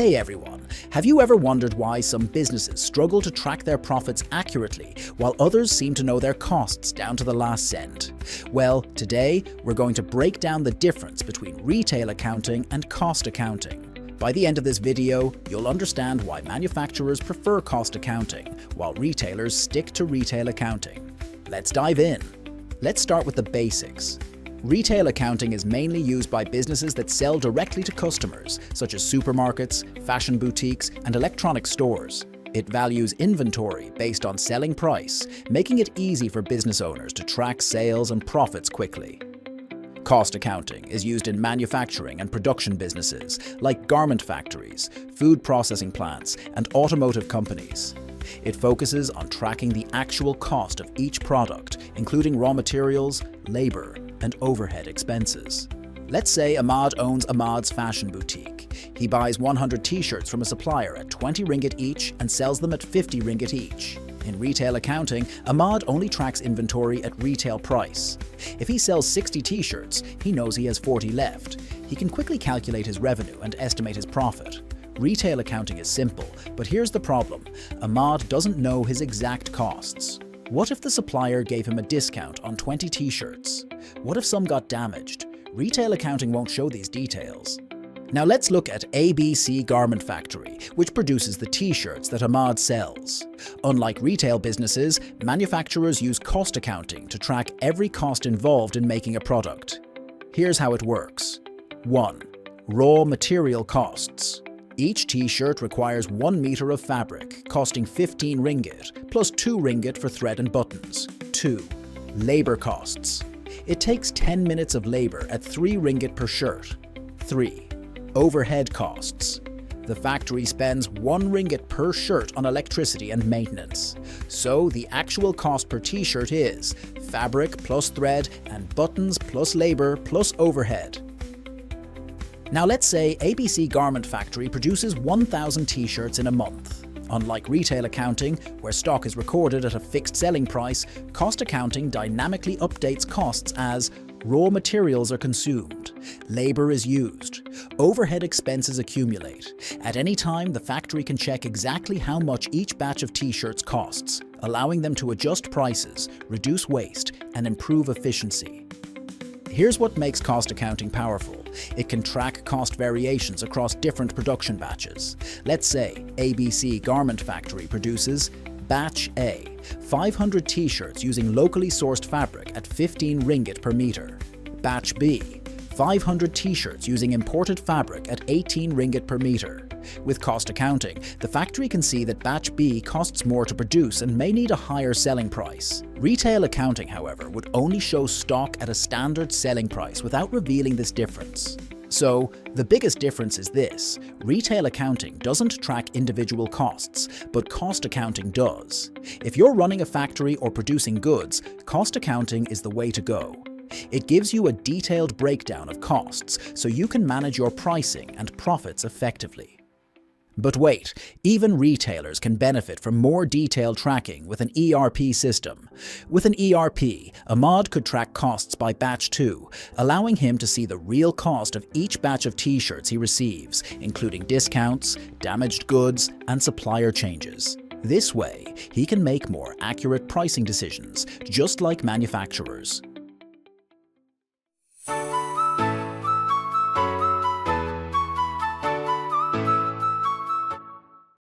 Hey everyone, have you ever wondered why some businesses struggle to track their profits accurately while others seem to know their costs down to the last cent? Well, today we're going to break down the difference between retail accounting and cost accounting. By the end of this video, you'll understand why manufacturers prefer cost accounting while retailers stick to retail accounting. Let's dive in. Let's start with the basics. Retail accounting is mainly used by businesses that sell directly to customers, such as supermarkets, fashion boutiques, and electronic stores. It values inventory based on selling price, making it easy for business owners to track sales and profits quickly. Cost accounting is used in manufacturing and production businesses like garment factories, food processing plants, and automotive companies. It focuses on tracking the actual cost of each product, including raw materials, labor, and overhead expenses. Let's say Ahmad owns Ahmad's fashion boutique. He buys 100 t-shirts from a supplier at 20 ringgit each and sells them at 50 ringgit each. In retail accounting, Ahmad only tracks inventory at retail price. If he sells 60 t-shirts, he knows he has 40 left. He can quickly calculate his revenue and estimate his profit. Retail accounting is simple, but here's the problem. Ahmad doesn't know his exact costs. What if the supplier gave him a discount on 20 t-shirts? What if some got damaged? Retail accounting won't show these details. Now let's look at ABC Garment Factory, which produces the t-shirts that Ahmad sells. Unlike retail businesses, manufacturers use cost accounting to track every cost involved in making a product. Here's how it works. 1. Raw material costs. Each t-shirt requires 1 meter of fabric, costing 15 ringgit, plus 2 ringgit for thread and buttons. 2. Labor costs. It takes 10 minutes of labor at 3 ringgit per shirt. 3. Overhead costs. The factory spends 1 ringgit per shirt on electricity and maintenance. So the actual cost per t-shirt is fabric plus thread and buttons plus labor plus overhead. Now let's say ABC Garment Factory produces 1,000 t-shirts in a month. Unlike retail accounting, where stock is recorded at a fixed selling price, cost accounting dynamically updates costs as raw materials are consumed, labor is used, overhead expenses accumulate. At any time, the factory can check exactly how much each batch of t-shirts costs, allowing them to adjust prices, reduce waste, and improve efficiency. Here's what makes cost accounting powerful. It can track cost variations across different production batches. Let's say ABC Garment Factory produces Batch A, 500 t-shirts using locally sourced fabric at 15 ringgit per meter. Batch B, 500 t-shirts using imported fabric at 18 ringgit per meter. With cost accounting, the factory can see that Batch B costs more to produce and may need a higher selling price. Retail accounting, however, would only show stock at a standard selling price without revealing this difference. So, the biggest difference is this: retail accounting doesn't track individual costs, but cost accounting does. If you're running a factory or producing goods, cost accounting is the way to go. It gives you a detailed breakdown of costs so you can manage your pricing and profits effectively. But wait, even retailers can benefit from more detailed tracking with an ERP system. With an ERP, Ahmad could track costs by batch 2, allowing him to see the real cost of each batch of t-shirts he receives, including discounts, damaged goods, and supplier changes. This way, he can make more accurate pricing decisions, just like manufacturers.